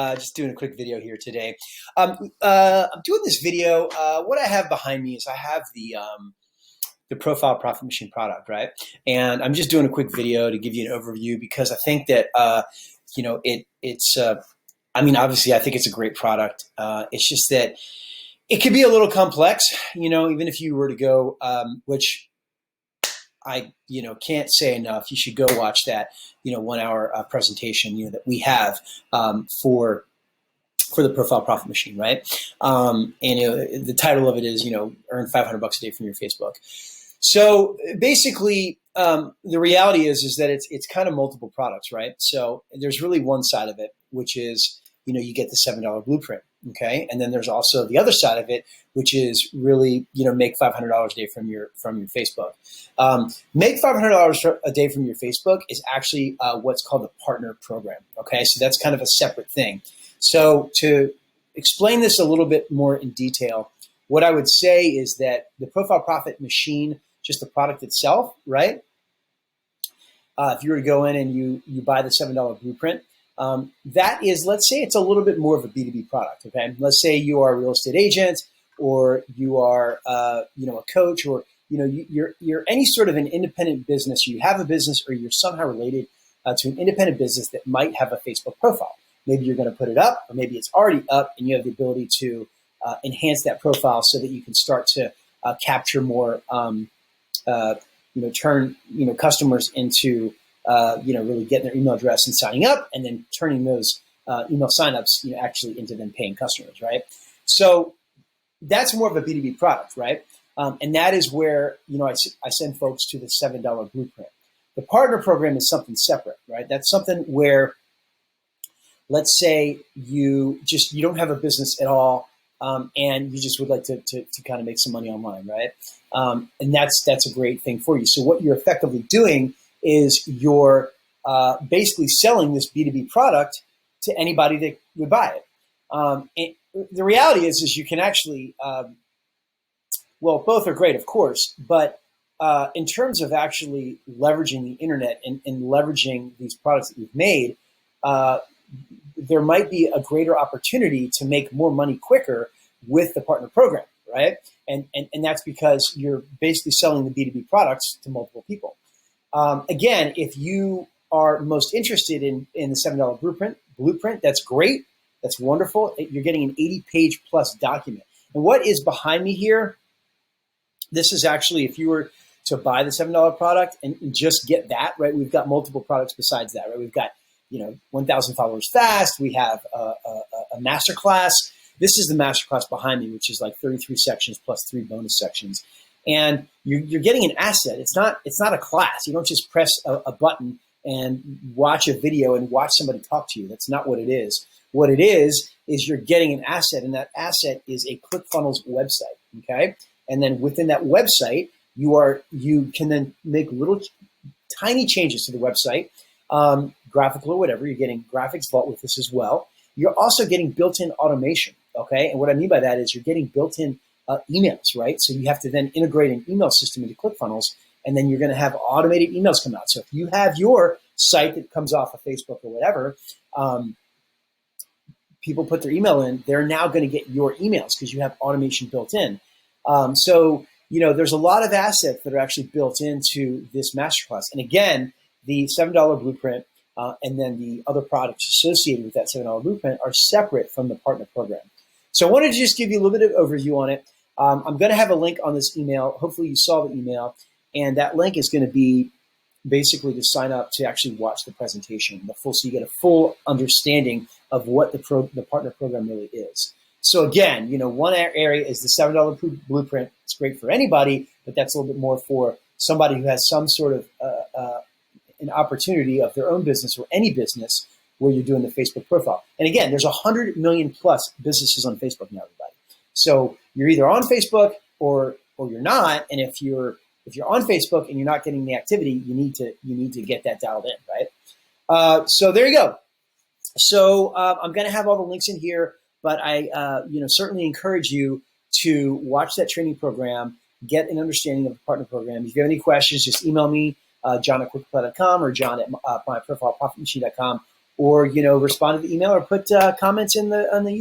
Just doing a quick video here today. I'm doing this video. What I have behind me is I have the Profile Profit Machine product, right? And I'm just doing a quick video to give you an overview because I think that it's. I mean, obviously, I think it's a great product. It's just that it could be a little complex, even if you were to go, which I can't say enough. You should go watch that 1 hour presentation that we have for the Profile Profit Machine, right? And the title of it is earn $500 a day from your Facebook. So basically, the reality is that it's kind of multiple products, right? So there's really one side of it, which is you get the $7 blueprint. Okay. And then there's also the other side of it, which is really, make $500 a day from your Facebook. Make $500 a day from your Facebook is actually what's called the partner program. Okay. So that's kind of a separate thing. So to explain this a little bit more in detail, what I would say is that the Profile Profit Machine, just the product itself, right? If you were to go in and you buy the $7 blueprint, that is, let's say it's a little bit more of a B2B product, okay? Let's say you are a real estate agent, or you are, a coach, or, you're any sort of an independent business. You have a business, or you're somehow related to an independent business that might have a Facebook profile. Maybe you're going to put it up, or maybe it's already up, and you have the ability to enhance that profile so that you can start to capture more, turn, customers into really getting their email address and signing up, and then turning those email signups, actually into them paying customers, right? So that's more of a B2B product, right? And that is where, I send folks to the $7 blueprint. The partner program is something separate, right? That's something where, let's say you don't have a business at all, and you just would like to kind of make some money online, right? And that's a great thing for you. So what you're effectively doing is you're basically selling this B2B product to anybody that would buy it. And the reality is you can actually, both are great, of course, but in terms of actually leveraging the internet and leveraging these products that you've made, there might be a greater opportunity to make more money quicker with the partner program, right? And that's because you're basically selling the B2B products to multiple people. Again, if you are most interested in the $7 blueprint, that's great. That's wonderful. You're getting an 80-page plus document. And what is behind me here, this is actually, if you were to buy the $7 product and just get that, right? We've got multiple products besides that, right? We've got 1,000 followers fast. We have a masterclass. This is the masterclass behind me, which is like 33 sections plus 3 bonus sections. And you're getting an asset. It's not a class. You don't just press a button and watch a video and watch somebody talk to you. That's not what it is. What it is you're getting an asset, and that asset is a ClickFunnels website. Okay, and then within that website, you can then make little tiny changes to the website, graphical or whatever. You're getting graphics vault with this as well. You're also getting built-in automation. Okay, and what I mean by that is you're getting built-in emails, right? So you have to then integrate an email system into ClickFunnels, and then you're going to have automated emails come out. So if you have your site that comes off of Facebook or whatever, people put their email in, they're now going to get your emails because you have automation built in. So there's a lot of assets that are actually built into this masterclass. And again, the $7 blueprint and then the other products associated with that $7 blueprint are separate from the partner program. So I wanted to just give you a little bit of overview on it. I'm going to have a link on this email. Hopefully you saw the email. And that link is going to be basically to sign up to actually watch the presentation, so you get a full understanding of what the partner program really is. So again, one area is the $7 blueprint. It's great for anybody, but that's a little bit more for somebody who has some sort of an opportunity of their own business or any business where you're doing the Facebook profile. And again, there's 100 million plus businesses on Facebook now, everybody. So you're either on Facebook or you're not. And if you're on Facebook and you're not getting the activity, you need to get that dialed in, right? So there you go. So I'm going to have all the links in here, but I certainly encourage you to watch that training program, get an understanding of the partner program. If you have any questions, just email me, John@quickfly.com or John at myprofileprofitmachine.com. or respond to the email or put comments in on the YouTube